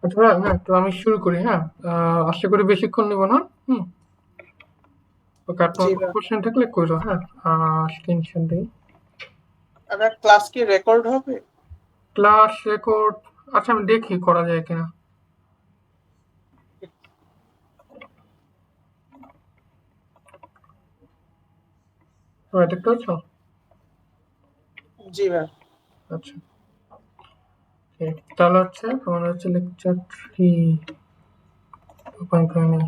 আচ্ছা, হ্যাঁ, তো আমি শুরু করি, হ্যাঁ। আশা করি বেশিক্ষণ নিব না। হুম। ওকে, আর জি তোমার কোনো ভাই। কোশ্চেন থাকলে কইরো, হ্যাঁ। স্ক্রিনশট দিই। আপনার ক্লাস কি রেকর্ড হবে? ক্লাস রেকর্ড, আচ্ছা আমি দেখি করা যায় কিনা। তোমরা দেখতে পাচ্ছ? জি ভাই। আচ্ছা, ঠিক। তাহলে হচ্ছে তোমার হচ্ছে লেকচার 3 ওপেন করে নিই।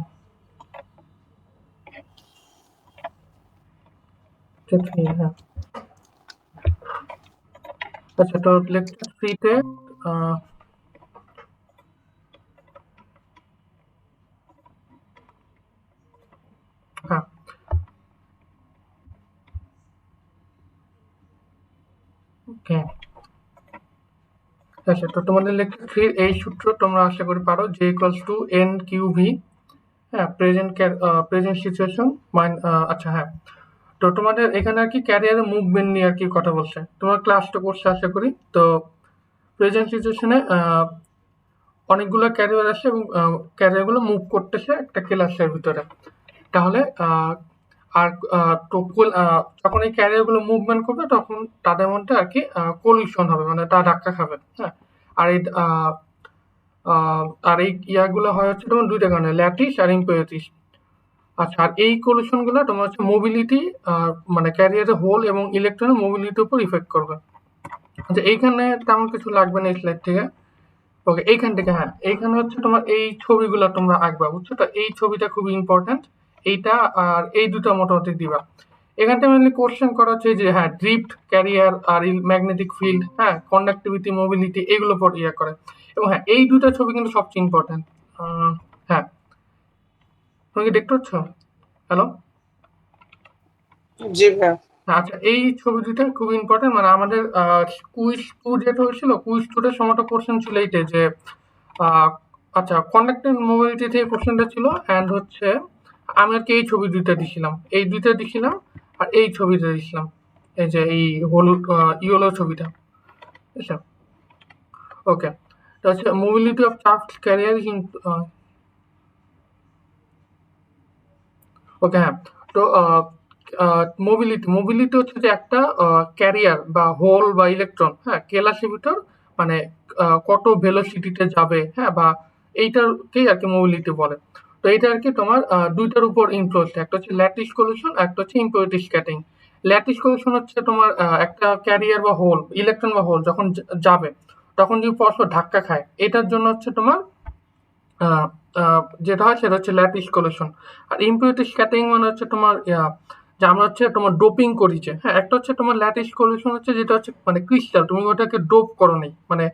লেকচার 3, হ্যাঁ। আচ্ছা, তো লেকচার 3 তে আহ, হ্যাঁ, ওকে। আচ্ছা, তো তোমাদের লেকচার 3 এই সূত্র তোমরা আশা করি পারো, যে equals to N Q V. হ্যাঁ, প্রেজেন্ট সিচুয়েশন মাইন। আচ্ছা, হ্যাঁ। তো তোমাদের এখানে আর কি ক্যারিয়ারের মুভমেন্ট নিয়ে আর কি কথা বলছে, তোমরা ক্লাসটা করছে আশা করি। তো প্রেজেন্ট সিচুয়েশনে অনেকগুলো ক্যারিয়ার আসে এবং ক্যারিয়ারগুলো মুভ করতেছে একটা ক্লাসের ভিতরে। তাহলে আর যখন এই ক্যারিয়ারগুলো মুভমেন্ট করবে তখন তাদের মধ্যে আর কি কলিশন হবে, মানে তারা ধাক্কা খাবে, হ্যাঁ। আর এই আর এই ইয়াগুলো হয় হচ্ছে তোমার দুইটা কারণে, ল্যাটিস আর ইম্পেরেটিস। আচ্ছা, আর এই কলিশন গুলো তোমার হচ্ছে মোবিলিটি, মানে ক্যারিয়ারের হোল এবং ইলেকট্রনের মোবিলিটির উপর ইফেক্ট করবে। আচ্ছা, এইখানে তেমন কিছু লাগবে না এই স্লাইড থেকে। ওকে, এইখান থেকে, হ্যাঁ, এইখানে হচ্ছে তোমার এই ছবিগুলো তোমরা আঁকবা, বুঝছো তো? এই ছবিটা খুবই ইম্পর্টেন্ট। এইটা আর এই দুটো মোটামুটি দিবা। এখান থেকে মেনলি কোশ্চেন করা হচ্ছে যে, হ্যাঁ, ড্রিফট, ক্যারিয়ার আর ম্যাগনেটিক ফিল্ড, হ্যাঁ, কন্ডাক্টিভিটি, মোবিলিটি, এগুলো পর ইয়ে করে। এবং হ্যাঁ, এই দুটো ছবি কিন্তু সবচেয়ে ইম্পর্টেন্ট। হ্যাঁ, তুমি কি দেখতে পাচ্ছ? হ্যালো? জি ভাই। আচ্ছা, এই ছবি দুইটা খুব ইম্পর্টেন্ট, মানে আমাদের কুইজ টু যেটা হয়েছিল, কুইজ টু এর সময়টা কোশ্চেন ছিল এইটা যে আহ, আচ্ছা, কন্ডাক্টর মোবিলিটি থেকে কোশ্চেনটা ছিল, অ্যান্ড হচ্ছে আমি আর কি এই ছবি দুইটা দিছিলাম, এই দুইটা দিছিলাম, আর এই ছবিটা দিছিলাম, এই যে এই হলুদ ইয়েলো ছবিটা, বুঝছো? ওকে, তো হচ্ছে mobility of charge carrier in. Okay, হ্যাঁ। তো মোবিলিটি মোবিলিটি হচ্ছে যে একটা ক্যারিয়ার বা হোল বা ইলেকট্রন, হ্যাঁ, কেলাসের ভিতর, মানে কত ভেলোসিটিতে যাবে, হ্যাঁ, বা এইটাকেই আর কি মোবিলিটি বলে। তো এটা আর কি তোমার দুইটার উপর ইনফ্লুয়েন্স, একটা হচ্ছে ল্যাটিস কলিশন, একটা হচ্ছে ইম্পিউরিটি স্ক্যাটারিং। ল্যাটিস কলিশন হচ্ছে তোমার একটা ক্যারিয়ার বা হোল, ইলেকট্রন বা হোল যখন যাবে, তখন যদি পরস্পর ধাক্কা খায়, এটার জন্য হচ্ছে তোমার আহ, যেটা হয় সেটা হচ্ছে ল্যাটিস কলিশন। আর ইম্পিউরিটি স্ক্যাটারিং মানে হচ্ছে তোমার যে আমরা হচ্ছে তোমার ডোপিং করি যে, হ্যাঁ, একটা হচ্ছে তোমার ল্যাটিস কলিশন হচ্ছে যেটা হচ্ছে মানে ক্রিস্টাল, তুমি ওটাকে ডোপ করো নি, মানে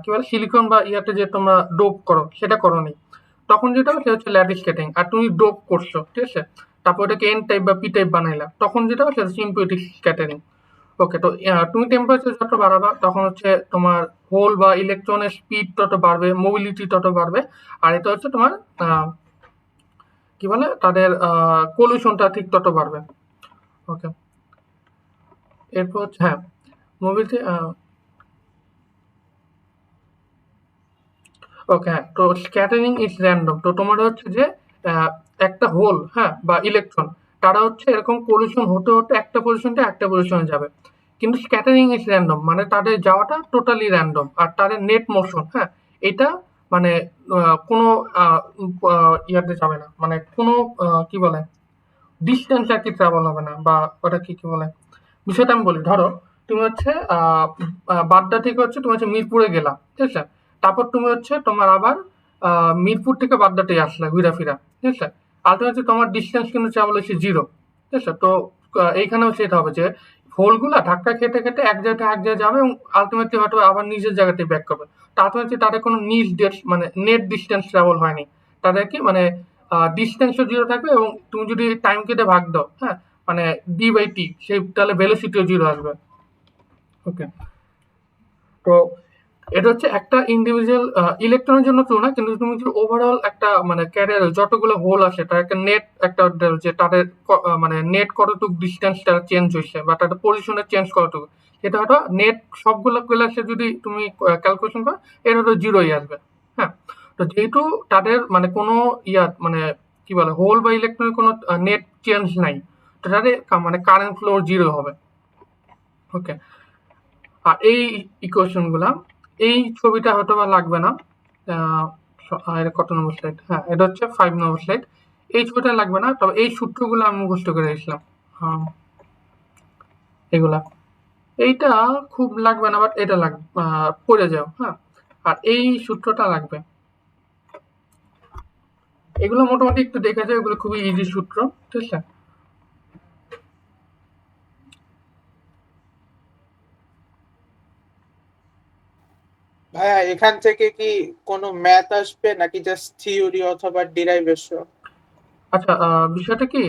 কি বলে সিলিকন বা ইয়াতে যে তোমরা ডোপ করো সেটা করো নি, তখন যেটা হয় সেটা হচ্ছে ল্যাটিস স্ক্যাটারিং। আর তুমি ডোপ করছো, ঠিক আছে, তারপর ওটাকে এন টাইপ বা পি টাইপ বানাইলা, তখন যেটা হয় সেটা হচ্ছে ইম্পিউরিটি স্ক্যাটারিং। ওকে, তো তুমি টেম্পারেচার যত বাড়াবা তখন হচ্ছে তোমার হোল বা ইলেকট্রনের স্পিড তত বাড়বে, মোবিলিটি তত বাড়বে। আর এটা হচ্ছে তোমার আহ, কি বলে তাদের পলিউশনটা ঠিক তত বাড়বে। ওকে, এরপর হচ্ছে, হ্যাঁ, মোবিলিটি। ওকে, হ্যাঁ, তো স্ক্যাটারিং ইজ র্যান্ডম। তো তোমার হচ্ছে যে আহ, একটা হোল, হ্যাঁ, বা ইলেকট্রন, তারা হচ্ছে এরকম পলিউশন হতে হতে একটা পজিশন থেকে একটা পজিশনে যাবে। কিন্তু স্ক্যাটারিং ইজ র্যান্ডম, মানে তাদের যাওয়াটা টোটালি র্যান্ডম। আর তাদের নেট মোশন, হ্যাঁ, এটা মানে কোনো ইয়াতে যাবে না, মানে কোনো কি বলে ডিস্টেন্স আর কি ট্রাভেল হবে না, বা ওটা কি কি বলে, বিষয়টা আমি বলি। ধরো তুমি হচ্ছে বাড্ডা থেকে হচ্ছে তুমি হচ্ছে মিরপুরে গেলা, ঠিক আছে, তারপর তুমি হচ্ছে তোমার আবার মিরপুর থেকে বাড্ডাতে আসলে ঘুরা ফিরা, ঠিক আছে, আলটিমেটলি তোমার ডিস্টেন্স কিন্তু ট্রাভেল হচ্ছে জিরো, ঠিক আছে। তো এইখানেও সেটা হবে যে হোলগুলা ধাক্কা খেতে খেতে এক জায়গা থেকে এক জায়গায় যাবে এবং আলটিমেটলি হয়তো আবার নিজের জায়গাতে ব্যাক করবে। তো আলটিমেটলি তাদের কোনো নিজ ডেট মানে নেট ডিস্টেন্স ট্রাভেল হয়নি, তাদের কি মানে ডিস্টেন্সও জিরো থাকবে, এবং তুমি যদি টাইম কেটে ভাগ দাও, হ্যাঁ, মানে ডি বাই টি, সেই তাহলে ভেলোসিটিও জিরো আসবে। ওকে, তো এটা হচ্ছে একটা ইন্ডিভিজুয়াল ইলেকট্রনের জন্য ট্রু না, কিন্তু তুমি যদি ওভারঅল একটা মানে ক্যারিয়ার যতগুলো হোল আছে তার একটা নেট একটা যে তাদের মানে নেট কতটুকু ডিস্টেন্স তারা চেঞ্জ হয়েছে বা তাদের পজিশনে চেঞ্জ কতটুকু, সেটা হয়তো নেট সবগুলো ক্লাসে যদি তুমি ক্যালকুলেশন করো, এটা হয়তো জিরোই আসবে, হ্যাঁ, তো যেহেতু তাদের মানে কোনো মানে কি বলে হোল বা ইলেকট্রনের কোনো নেট চেঞ্জ নাই, তো তাদের মানে কারেন্ট ফ্লো 0 হবে। ওকে, আর এই ইকুয়েশন গুলা, এই ছবিটা হয়তো বা লাগবে না। এটা কত নম্বর স্লাইড? হ্যাঁ, এটা হচ্ছে 5 নম্বর স্লাইড। এই ছবিটা লাগবে না, তবে এই সূত্রগুলো আমি মুখস্থ করে রেখেছিলাম। এগুলা এইটা খুব লাগবে না, বাট এটা লাগবে, পড়ে যাও। হ্যাঁ, আর এই সূত্রটা লাগবে। এগুলো মোটামুটি একটু দেখা যায়, এগুলো খুবই ইজি সূত্র, ঠিক আছে। ভাইয়া এখান থেকে কি কোনো ম্যাথ আসবে নাকি জাস্ট থিওরি অথবা ডিরাইভেশন? আচ্ছা, বিষয়টা কি,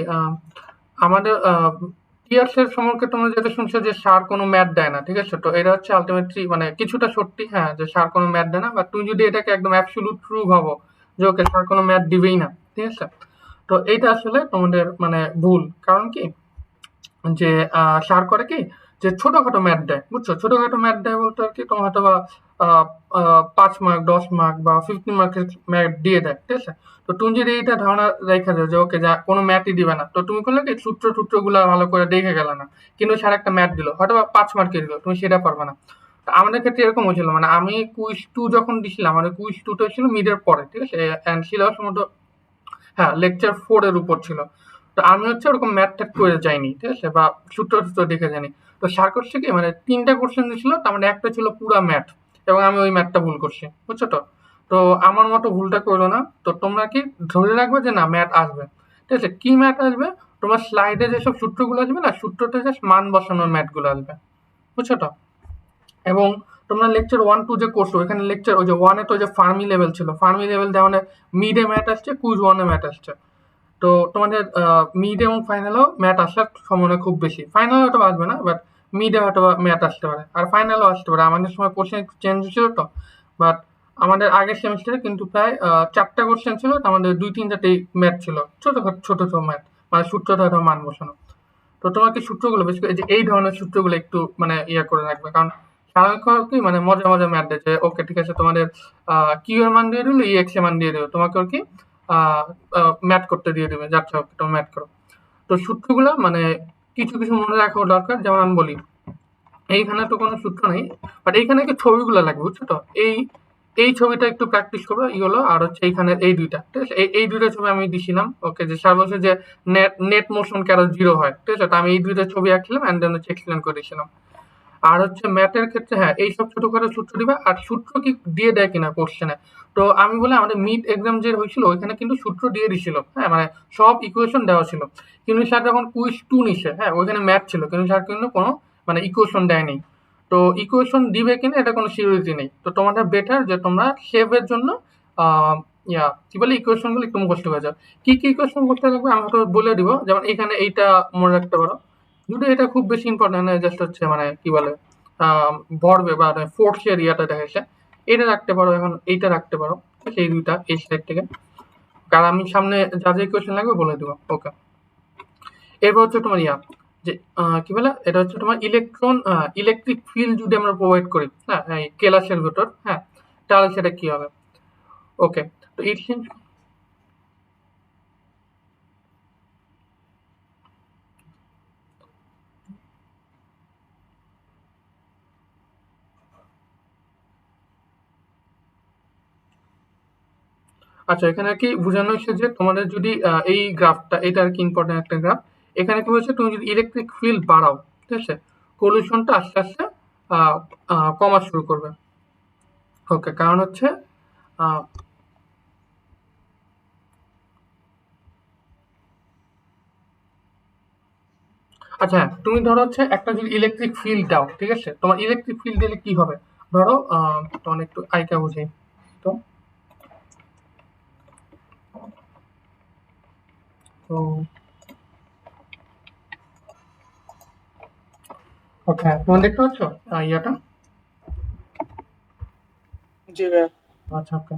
আমাদের টিয়ার্স এর সম্পর্কে তোমরা যেটা শুনছো যে সার কোনো ম্যাথ দেয় না, ঠিক আছে। তো এটা হচ্ছে আলটিমেটলি মানে কিছুটা সত্যি, হ্যাঁ, যে সার কোনো ম্যাথ দেয় না। বাট তুমি যদি এটাকে একদম অ্যাবসলিউট ট্রু ভাবো যে ওকে সার কোনো ম্যাথ দিবেই না, ঠিক আছে, তো এইটা আসলে তোমাদের মানে ভুল। কারণ কি, যে সার করে কি, যে ছোটখাটো ম্যাথ দেয়, বুঝছো। ছোটখাটো ম্যাথ দেয় বলতে আর কি, তোমার হয়তো বা 5 মার্ক, 10 মার্ক বা 15 মার্কের ম্যাথ দিয়ে দেয়, ঠিক আছে। তো তুমি যদি এইটা ধারণা রেখে যাও যে ওকে যা কোনো ম্যাথই দিবে না, তো তুমি করলে কি সূত্র গুলা ভালো করে দেখে গেলে না, কিন্তু স্যার একটা ম্যাথ দিল, হয়তো বা 5 মার্কের দিল, তুমি সেটা পারবে না। তো আমাদের ক্ষেত্রে এরকম হয়েছিল, মানে আমি কুইজ 2 যখন দিছিলাম, মানে কুইজ 2টা ছিল মিডের পরে, ঠিক আছে, অ্যান্ড সিলেবাস মতো, হ্যাঁ, লেকচার 4 এর উপর ছিল। তো আমি হচ্ছে ওরকম ম্যাথ ট্যাথ করে যাইনি, ঠিক আছে, বা সূত্র দেখে যাইনি। তো স্যার করছে কি, মানে 3টা কোশ্চেন দিছিল, তার মানে একটা ছিল পুরা ম্যাথ, এবং আমি ওই ম্যাথটা ভুল করছি, বুঝছো তো। তো আমার মতো ভুলটা করো না। তো তোমরা কি ধরে রাখবে যে না ম্যাথ আসবে, ঠিক আছে। কি ম্যাথ আসবে? তোমার স্লাইডে যেসব সূত্রগুলো আসবে না, সূত্রটা জাস্ট মান বসানোর ম্যাথগুলো আসবে, বুঝছো তো। এবং তোমরা লেকচার 1 2 যে করছো, এখানে লেকচার ওই যে 1 এ তো ওই যে ফার্মি লেভেল ছিল, ফার্মি লেভেল দেওয়া মানে মিডে ম্যাথ আসছে, কুইজ 1 এ ম্যাথ আসছে। তো তোমাদের মিড এবং ফাইনালেও ম্যাথ আসার সম্ভাবনা খুব বেশি। ফাইনালে হয়তো আসবে না, বাট মিডে হয়তো ম্যাথ আসতে পারে, আর ফাইনালও আসতে পারে। আমাদের সময় কোশ্চেন চেঞ্জ ছিল তো, বাট আমাদের আগের সেমিস্টারে কিন্তু প্রায় 4টা কোশ্চেন ছিল, তো আমাদের 2 3টাতেই ম্যাথ ছিল, ছোট ছোট ছোট ম্যাথ, মানে সূত্রটা হয়তো মান বসানো। তো তোমাকে সূত্রগুলো বেশি করে এই ধরনের সূত্রগুলো একটু মানে করে রাখবে, কারণ সাধারণত কি মানে মজা মজা ম্যাথ দিয়েছে, ওকে ঠিক আছে, তোমাদের কিউ এর মান দিয়ে দিল, এক্স এর মান দিয়ে দেবে, তোমাকে আর কি ম্যাথ করতে দিয়ে দেবে, যাচ্ছে হোক তোমার ম্যাথ করো। তো সূত্রগুলো মানে কিছু কিছু মনে রাখা দরকার, যেমন আমি বলি, এইখানে তো কোনো সূত্র নেই, বাট এইখানে কি ছবিগুলো লাগবে, বুঝছো তো। এই এই ছবিটা একটু প্র্যাকটিস করবে, হলো। আর হচ্ছে এইখানে এই দুইটা, ঠিক আছে, এই দুইটা ছবি আমি দিছিলাম, ওকে, যে স্যার বলছে যে নেট মোশন কেন 0 হয়, ঠিক আছে। তো আমি এই দুইটা ছবি আঁকলাম, অ্যান্ড দেন হচ্ছে এক্সপ্লেন করে দিয়েছিলাম। আর হচ্ছে ম্যাথের ক্ষেত্রে, হ্যাঁ, এইসব ছোটখাটো সূত্র দিবে। আর সূত্র কি দিয়ে দেয় কিনা কোশ্চেনে, তো আমি বলে আমাদের মিড এক্সাম যে হয়েছিল ওইখানে কিন্তু সূত্র দিয়ে দিছিল, হ্যাঁ, মানে সব ইকুয়েশন দেওয়া ছিল। কিন্তু স্যার যখন কুইজ 2 নিছে, হ্যাঁ, ওইখানে ম্যাথ ছিল, কিন্তু স্যার কিন্তু কোনো মানে ইকুয়েশন দেয়নি। তো ইকুয়েশন দিবে কিনা এটা কোনো সিউরিটি নেই। তো তোমাদের বেটার যে তোমরা সেভের জন্য আহ কি বলে ইকুয়েশন গুলো একটু মুখস্থ হয়ে যাও। কি কি ইকুয়েশন করতে লাগবে আমি তো বলে দিব, যেমন এখানে এইটা মনে রাখতে পারো। যদি এটা খুব বেশি ইম্পর্টেন্ট নয়, জাস্ট হচ্ছে মানে কি বলে ভরবে বা ফোর্স এর ইয়াটা দেখাচ্ছে, এটা রাখতে পারো। এখন এইটা রাখতে পারো, ঠিক আছে, এই দুইটা এই সাইড থেকে, কারণ আমি সামনে যা যা ইকুয়েশন লাগবে বলে দেবো। ওকে, এরপর হচ্ছে তোমার যে কি বলে, এটা হচ্ছে তোমার ইলেকট্রিক ফিল্ড যদি আমরা প্রোভাইড করি, হ্যাঁ, এই কেলাসের ভেতর, হ্যাঁ, তাহলে সেটা কি হবে। ওকে, তো ইট সিমস, আচ্ছা, এখানে কি বোঝানো হয়েছে যে তোমাদের যদি এই গ্রাফটা, এটা আর কি ইম্পর্টেন্ট একটা গ্রাফ। এখানে কি বলছে, তুমি যদি ইলেকট্রিক ফিল্ড বাড়াও, ঠিক আছে, পলিউশনটা আস্তে আস্তে কমা শুরু করবে। ওকে, কারণ হচ্ছে আহ, আচ্ছা, হ্যাঁ, তুমি ধরো হচ্ছে একটা যদি ইলেকট্রিক ফিল্ড দাও, ঠিক আছে, তোমার ইলেকট্রিক ফিল্ড দিলে কি হবে। ধরো তোমার একটু আইকা বুঝাই। তো তো ওকে, তোমার দেখতে পাচ্ছ ইয়াটা। জি ভাইয়া। আচ্ছা, ওকে।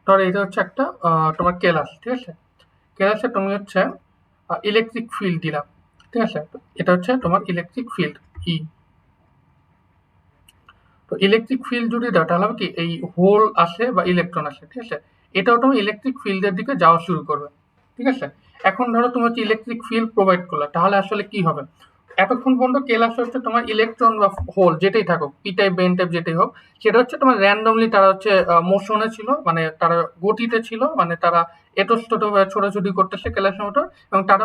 ধরো এটা হচ্ছে একটা তোমার কেলাস, ঠিক আছে? কেলাসে তুমি হচ্ছে ইলেকট্রিক ফিল্ড দিলাম, ঠিক আছে? তো এটা হচ্ছে তোমার ইলেকট্রিক ফিল্ড ই। তো ইলেকট্রিক ফিল্ড যদি দাও তাহলে হবে কি এই হোল আসে বা ইলেকট্রন আসে, ঠিক আছে? এটাও তুমি ইলেকট্রিক ফিল্ডের দিকে যাওয়া শুরু করবে, ঠিক আছে? এখন ধরো তুমি হচ্ছে ইলেকট্রিক ফিল্ড প্রোভাইড করলে, তাহলে আসলে কি হবে? এতক্ষণ পর্যন্ত কেলাস হচ্ছে তোমার ইলেকট্রন বা হোল যেটাই থাকুক, পি টাইপ বেন টাইপ যেটাই হোক, সেটা হচ্ছে তোমার র্যান্ডমলি তারা হচ্ছে মোশনে ছিল, মানে তারা গতিতে ছিল, মানে তারা এতস্তত ছোটাছুটি করতেছে কেলাসের মতো, এবং তারা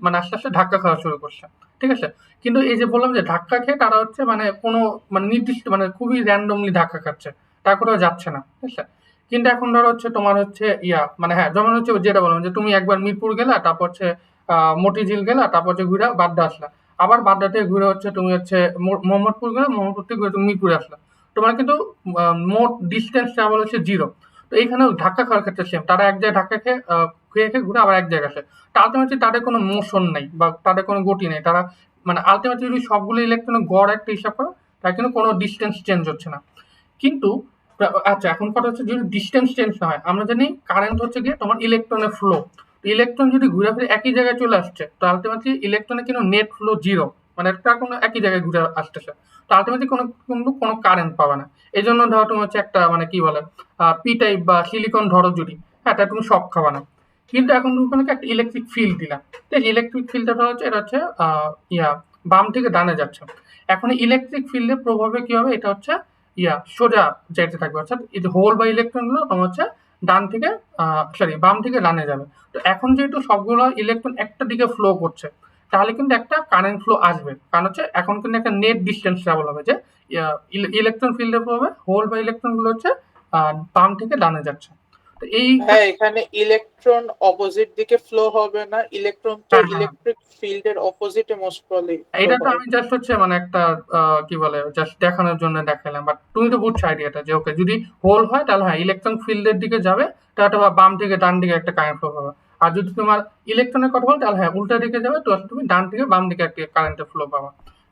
মানে আস্তে আস্তে ধাক্কা খাওয়া শুরু করছে, ঠিক আছে? কিন্তু এই যে বললাম যে ধাক্কা খেয়ে তারা হচ্ছে মানে কোনো মানে নির্দিষ্ট মানে খুবই র্যান্ডমলি ধাক্কা খাচ্ছে, তার কোথাও যাচ্ছে না, ঠিক আছে? কিন্তু এখন ধরো হচ্ছে তোমার হচ্ছে মানে হ্যাঁ, যেমন হচ্ছে যেটা বললাম যে তুমি একবার মিরপুর গেলা, তারপর হচ্ছে মতিঝিল গেলা, তারপর হচ্ছে ঘুরে বাড্ডা আসলা, আবার বাড্ডা থেকে ঘুরে হচ্ছে তুমি হচ্ছে মোহাম্মদপুর গেলা, মোহাম্মদপুর থেকে ঘুরে তুমি মিরপুরে আসলা। তোমার কিন্তু মোট ডিস্টেন্স ট্রাভেল হচ্ছে 0। তো এইখানেও ধাক্কা খাওয়ার ক্ষেত্রে সেম, তারা এক জায়গায় ধাক্কা খেয়ে খেয়ে খেয়ে ঘুরে আবার এক জায়গায় আসে। তো আলটিমেটলি তাদের কোনো মোশন নেই বা তাদের কোনো গতি নেই, তারা মানে আলটিমেটলি যদি সবগুলো ইলেকট্রনের গড় একটা হিসাব করো, তার কিন্তু কোনো ডিস্টেন্স চেঞ্জ হচ্ছে না। কিন্তু আচ্ছা, এখন কথা হচ্ছে যদি ডিস্টেন্স চেঞ্জ না হয়, আমরা জানি কারেন্ট হচ্ছে গিয়ে তোমার ইলেকট্রনের ফ্লো। ইলেকট্রন যদি ঘুরে ফিরে একই জায়গায় চলে আসছে, তো আলটিমেটলি ইলেকট্রনের কিন্তু নেট ফ্লো 0, মানে তার কোনো একই জায়গায় ঘুরে আসতেছে। তো আলটিমেটলি কোনো কারেন্ট পাবে না। এই জন্য ধরো তুমি হচ্ছে একটা মানে কি বলে পি টাইপ বা সিলিকন ধরো যদি, হ্যাঁ, তা তুমি শক খাবা না। কিন্তু এখন তুমি ওখানে একটা ইলেকট্রিক ফিল্ড দিলাম, তো ইলেকট্রিক ফিল্ডটা হচ্ছে এটা হচ্ছে বাম থেকে ডানে যাচ্ছে। এখন ইলেকট্রিক ফিল্ডের প্রভাবে কি হবে, এটা হচ্ছে সোজা যাইতে থাকবে, অর্থাৎ এই যে হোল বা ইলেকট্রন গুলো তোমার হচ্ছে ডান থেকে সরি বাম থেকে ডানে যাবে। তো এখন যেহেতু সবগুলো ইলেকট্রন একটা দিকে ফ্লো করছে, তাহলে কিন্তু একটা কারেন্ট ফ্লো আসবে, কারণ হচ্ছে এখন কিন্তু একটা নেট ডিস্টেন্স ট্রাভেল হবে, যে ইলেকট্রন ফিল্ডের প্রভাবে হোল বা ইলেকট্রন গুলো হচ্ছে বাম থেকে ডানে যাচ্ছে। তো এই হ্যাঁ, এখানে ইলেকট্রন অপোজিট দিকে ফ্লো হবে না, ইলেকট্রন তো হ্যাঁ, হ্যাঁ, ইলেকট্রিক ফিল্ডের অপোজিটে মোস্ট প্রবাবলি ফ্লো এটা তো করে। আমি জাস্ট হচ্ছে মানে একটা কি বলে জাস্ট দেখানোর জন্য দেখালাম, বাট তুমি তো বুঝছো আইডিয়াটা, যে ওকে যদি হোল হয় তাহলে হ্যাঁ ইলেকট্রন ফিল্ডের দিকে যাবে, তাহলে তোমার বাম থেকে ডান দিকে একটা কারেন্ট ফ্লো হবে। আর যদি তোমার ইলেকট্রনের কথা বল, তাহলে হ্যাঁ উল্টা দিকে যাবে, তো তুমি ডান থেকে বাম দিকে একটা কারেন্টের ফ্লো পাবা,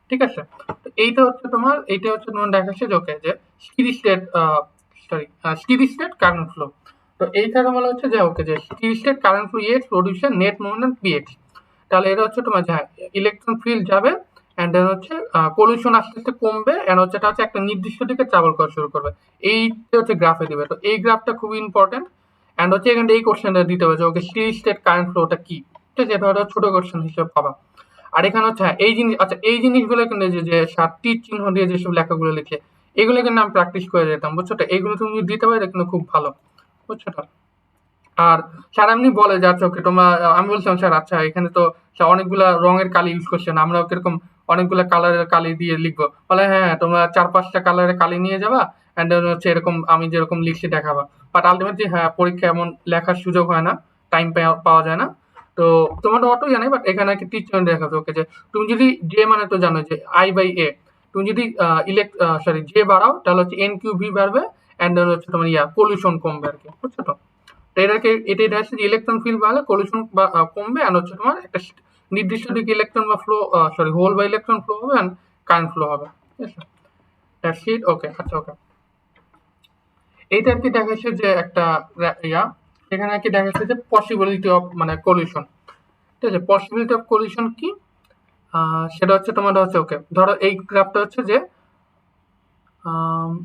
ঠিক আছে? তো এইটা হচ্ছে তোমার দেখাচ্ছে যে ওকে যে steady state sorry steady state current flow. তো এইখানে বলা হচ্ছে যে ওকে যে steady state current flow x producer net moment PX. তাহলে এটা হচ্ছে তোমার হ্যাঁ ইলেকট্রন ফিল্ড যাবে, অ্যান্ড দেন হচ্ছে পলিউশন আস্তে আস্তে কমবে, অ্যান্ড হচ্ছে এটা হচ্ছে একটা নির্দিষ্ট দিকে ট্রাভেল করা শুরু করবে। এইটা হচ্ছে গ্রাফে দিবে, তো এই গ্রাফটা খুবই ইম্পর্টেন্ট। অ্যান্ড হচ্ছে এখানে এই কোশ্চেনটা দিতে হবে যে ওকে স্টেডি স্টেট কারেন্ট ফ্লোটা কি, ঠিক আছে? এটা হচ্ছে ছোট কোশ্চেন হিসেবে পাবা। আর এখানে হচ্ছে হ্যাঁ, এই জিনিস আচ্ছা এই জিনিসগুলো কিন্তু যে 7টি চিহ্ন দিয়ে যেসব লেখাগুলো লিখে, এগুলো কিন্তু আমি প্র্যাকটিস করে যেতাম, বুঝছো? তো এইগুলো তুমি যদি দিতে পারো, এটা কিন্তু খুব ভালো, বুঝছো তো? আর স্যার এমনি বলে যে আচ্ছা ওকে তোমরা, আমি বলছিলাম স্যার আচ্ছা এখানে তো স্যার অনেকগুলা রঙের কালি ইউজ করছেন, আমরা কিরকম অনেকগুলা কালারের কালি দিয়ে লিখবো? বলে হ্যাঁ হ্যাঁ, তোমরা 4-5টা কালারের কালি নিয়ে যাবা, অ্যান্ড দেন হচ্ছে এরকম আমি যেরকম লিখছি দেখাবা। বাট আলটিমেটলি হ্যাঁ পরীক্ষা এমন লেখার সুযোগ হয় না, টাইম পাওয়া যায় না। তো তোমাদের অটো জানাই, বাট এখানে একটা টিচার দেখাবে ওকে যে তুমি যদি জে মানে তো জানো যে I/A, তুমি যদি জে বাড়াও তাহলে হচ্ছে NQV বাড়বে, অ্যান্ড দেন হচ্ছে তোমার পলিউশন কমবে আর কি, বুঝছো তো? তো এটা হচ্ছে ইলেকট্রন ফিল্ড বাড়লে পলিউশন কমবে, আর হচ্ছে তোমার একটা নির্দিষ্ট দিকে ইলেকট্রন বা ফ্লো হোল বা ইলেকট্রন ফ্লো হবে, আর কারেন্ট ফ্লো হবে, ঠিক আছে? That's it. ওকে, আচ্ছা ওকে, এইটা আর কি দেখাচ্ছে যে একটা ইয়া এখানে আর কি দেখাচ্ছে যে পসিবিলিটি অফ মানে কলিউশন, ঠিক আছে? পসিবিলিটি অফ কলিউশন কি, সেটা হচ্ছে তোমার হচ্ছে ওকে ধরো এই গ্রাফটা হচ্ছে যে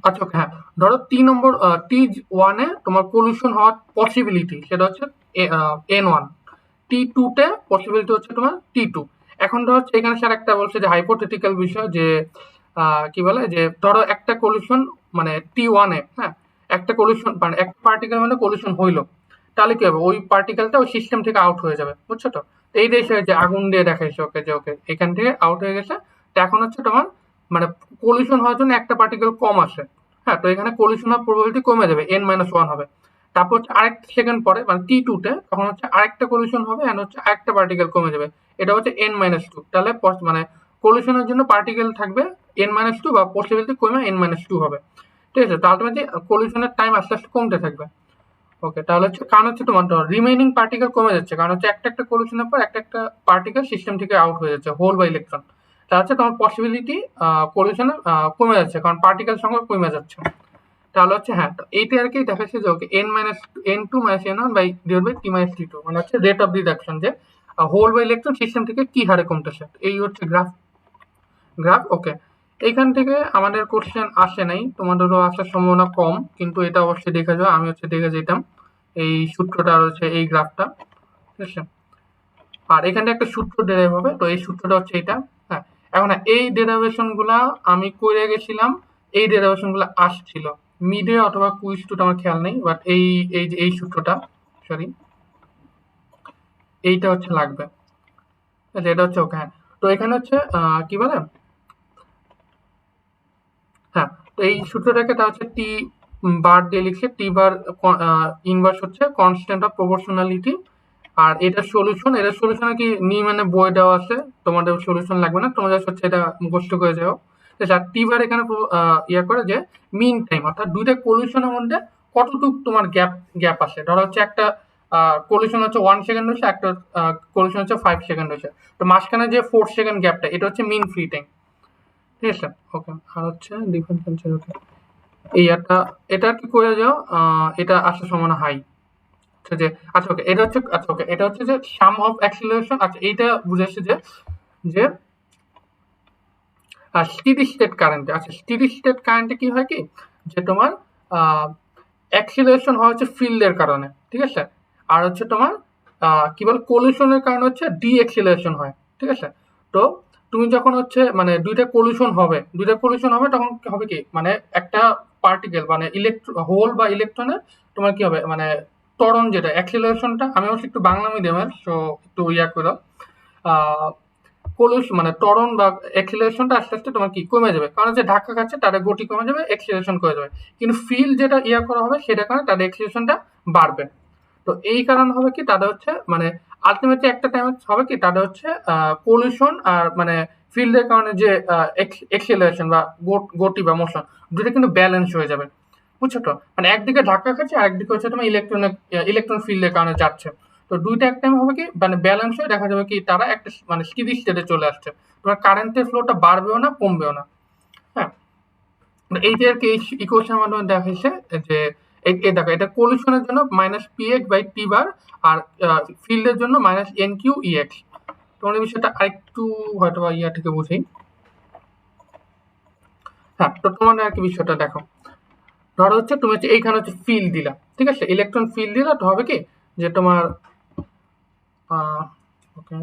আচ্ছা ওকে হ্যাঁ, ধরো নম্বর T1-এ তোমার পলিউশন হওয়ার পসিবিলিটি সেটা হচ্ছে N1, T2-তে পসিবিলিটি হচ্ছে তোমার T2। এখন ধরো এখানে স্যার একটা বলছে যে হাইপোথেটিক্যাল বিষয়, যে কি বলে যে ধরো একটা কলিউশন মানে T1-এ, হ্যাঁ, একটা কলিউশন মানে একটা পার্টিকেল মানে কলিউশন হইলো, তাহলে কি হবে, ওই পার্টিকেলটা ওই সিস্টেম থেকে আউট হয়ে যাবে, বুঝছো তো? তো এই দেশে যে আগুন দিয়ে দেখাইছে ওকে যে ওকে এখান থেকে আউট হয়ে গেছে। তো এখন হচ্ছে তোমার মানে কলিউশন হওয়ার জন্য একটা পার্টিকেল কম আসে, হ্যাঁ, তো এখানে কলিউশন হওয়ার প্রবাবিলিটি কমে যাবে, N-1 হবে। তারপর হচ্ছে আরেকটা সেকেন্ড পরে মানে T2-তে তখন হচ্ছে আরেকটা কলিউশন হবে, এন্ড হচ্ছে আরেকটা পার্টিকেল কমে যাবে, এটা হচ্ছে N-2। তাহলে মানে কলিউশনের জন্য পার্টিকেল থাকবে N-2, বা পসিবিলিটি কমে N-2 হবে, ঠিক আছে? তো আলটিমেটলি কলিউশনের টাইম আস্তে আস্তে কমতে থাকবে। ওকে, তাহলে হচ্ছে কারণ হচ্ছে তোমার রিমেইনিং পার্টিকেল কমে যাচ্ছে, কারণ হচ্ছে একটা একটা কলিউশনের পর একটা একটা পার্টিকেল সিস্টেম থেকে আউট হয়ে যাচ্ছে, হোল বা ইলেকট্রন। তা হচ্ছে তোমার পসিবিলিটি কলিউশনে কমে যাচ্ছে, কারণ পার্টিকেল সংখ্যা কমে যাচ্ছে, তাহলে হচ্ছে হ্যাঁ, তো এইটা আর কি দেখাচ্ছে যে okay n2 minus n1 by divide by t minus t2, মানে হচ্ছে রেট অফ রিডাকশন, যে হোল বা ইলেকট্রন সিস্টেম থেকে কি হারে কমতেছে। এই হচ্ছে গ্রাফ ওকে। এইখান থেকে আমাদের কোশ্চেন আসে নাই, তোমাদেরও আসার সম্ভাবনা কম, কিন্তু এটা অবশ্যই দেখে যাও। আমি হচ্ছে দেখে যেতাম এই সূত্রটা আর হচ্ছে এই গ্রাফটা, ঠিক আছে। আর এখানে একটা সূত্র ডেরাইভ হবে, তো এই সূত্রটা হচ্ছে এটা। হ্যাঁ, এখন এই ডেরাইভেশন গুলা আমি করে গেছিলাম, এই ডেরাইভেশন গুলা আসছিল মিডে অথবা কুইজ টুটা, আমার খেয়াল নেই, বাট এই সূত্রটা, সরি, এইটা হচ্ছে লাগবে, এটা হচ্ছে ওকে। হ্যাঁ, তো এখানে হচ্ছে কি বলে, হ্যাঁ, তো এই সূত্রটাকে তা হচ্ছে টি বার দিয়ে লিখছে। টি বার ইনভার্স হচ্ছে কনস্ট্যান্ট অফ প্রপোর্শনালিটি। আর এটা সলিউশনে কি মানে বই দেওয়া আছে, তোমাদের সলিউশন লাগবে না, তোমাদের হচ্ছে এটা মুখস্থ করে যাও। টি বার এখানে ইয়ে করে যে মিন টাইম, অর্থাৎ দুইটা কলিউশনের মধ্যে কতটুকু তোমার গ্যাপ আছে। ধরো হচ্ছে একটা কলিউশন হচ্ছে 1 সেকেন্ড হচ্ছে, একটা কলিউশন হচ্ছে 5 সেকেন্ড হচ্ছে, তো মাঝখানে যে 4 সেকেন্ড গ্যাপটা, এটা হচ্ছে মিন ফ্রি টাইম, ঠিক আছে। ওকে, আর হচ্ছে ডিফারেন্স, ওকে, এটা কি করে যাও, এটা আসার সম্ভাবনা হাই। যে আচ্ছা ওকে, এটা হচ্ছে যে সাম অফ অ্যাক্সিলারেশন। আচ্ছা, এইটা বুঝাচ্ছে যে যে স্টেডি স্টেট কারেন্টে, আচ্ছা স্টেডি স্টেট কারেন্টে কি হয় কি, যে তোমার অ্যাক্সিলারেশন হয় হচ্ছে ফিল্ডের কারণে, ঠিক আছে। আর হচ্ছে তোমার কি বল, কলিশনের কারণে হচ্ছে ডি অ্যাক্সিলারেশন হয়, ঠিক আছে। তো তুমি যখন হচ্ছে মানে দুইটা কলিশন হবে তখন হবে কি, মানে একটা পার্টিকেল মানে হোল বা ইলেকট্রনের তোমার কি হবে, মানে ত্বরণ যেটা অ্যাক্সিলারেশনটা, আমি অবশ্য একটু বাংলা মিডিয়ামের, সো একটু ইয়া করো, মানে ত্বরণ বা অ্যাক্সিলারেশনটা আস্তে আস্তে তোমার কি কমে যাবে, কারণ যে ধাক্কা খাচ্ছে তাদের গতি কমে যাবে, অ্যাক্সিলারেশন কমে যাবে। কিন্তু ফিল্ড যেটা ইয়া করা হবে সেটা কারণে তাদের অ্যাক্সিলারেশনটা বাড়বে। তো এই কারণ হবে কি, তাদের হচ্ছে মানে আলটিমেটলি একটা টাইম হবে কি, তাদের হচ্ছে পলিউশন আর মানে ফিল্ডের কারণে যে এক্সিলারেশন বা গতি বা মোশন, দুটো কিন্তু ব্যালেন্স হয়ে যাবে, বুঝছো তো। মানে একদিকে ধাক্কা খাচ্ছে আর একদিকে হচ্ছে তোমার ইলেকট্রন ফিল্ডের কারণে যাচ্ছে। তো দুইটা এক টাইম হবে কি, মানে ব্যালেন্স হয়ে দেখা যাবে কি তারা একটা মানে স্টেডি স্টেটে চলে আসছে, তোমার কারেন্টের ফ্লোটা বাড়বেও না কমবেও না। হ্যাঁ, এইটা আর কি ইকুয়েশনের মাধ্যমে দেখাইছে যে এই দেখো, এটা পলিউশনের জন্য minus P X by T bar, আর ফিল্ডের জন্য minus N Q E X. তোমার এই বিষয়টা আরেকটু হয়তো বা ইয়া থেকে বুঝি। হ্যাঁ, তো তোমার আর কি বিষয়টা দেখো, ধরো হচ্ছে তুমি হচ্ছে এইখানে হচ্ছে ফিল্ড দিলা, ঠিক আছে, ইলেকট্রন ফিল্ড দিলা, তো হবে কি যে তোমার ওকে,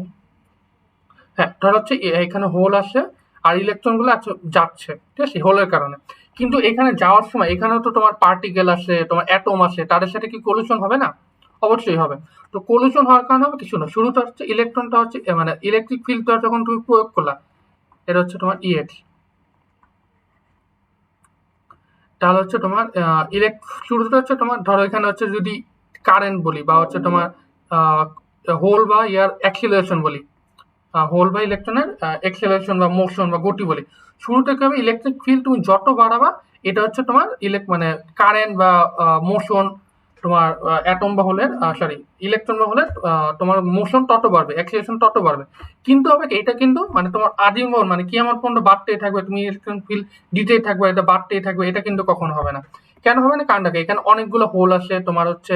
হ্যাঁ, ধরো হচ্ছে এখানে হোল আসছে আর ইলেকট্রন গুলো যাচ্ছে, ঠিক আছে, হোলের কারণে। কিন্তু এখানে যাওয়ার সময় এখানেও তো তোমার পার্টিকেল আছে, তোমার অ্যাটম আছে, তাদের সাথে কি কলিশন হবে না? অবশ্যই হবে। তো কলিশন হওয়ার কারণে হবে কিছু না, শুরুটা হচ্ছে ইলেকট্রনটা হচ্ছে মানে ইলেকট্রিক ফিল্ডটা যখন তুমি প্রয়োগ করলা, এটা হচ্ছে তোমার ইএক্স, তাহলে হচ্ছে তোমার শুরুটা হচ্ছে তোমার, ধরো এখানে হচ্ছে যদি কারেন্ট বলি বা হচ্ছে তোমার হোল বা ইয়ার অ্যাক্সিলারেশন বলি, হোল বা ইলেকট্রনের এক্সেলারেশন বা মোশন বা গতি বলি, শুরুতে কি হবে, ইলেকট্রিক ফিল্ড তুমি যত বাড়াবা, এটা হচ্ছে তোমার মানে কারেন্ট বা মোশন, তোমার অ্যাটম বা হলের সরি ইলেকট্রন বা হলের তোমার মোশন তত বাড়বে, অ্যাক্সিলারেশন তত বাড়বে। কিন্তু হবে কি, এটা কিন্তু মানে তোমার আজীবন মানে কি আমার পর্যন্ত বাড়তেই থাকবে, তুমি ইলেকট্রন ফিল্ড দিতেই থাকবে, এটা বাড়তেই থাকবে, এটা কিন্তু কখনো হবে না। কেন হবে না, কারণটাকে এখানে অনেকগুলো হোল আসে, তোমার হচ্ছে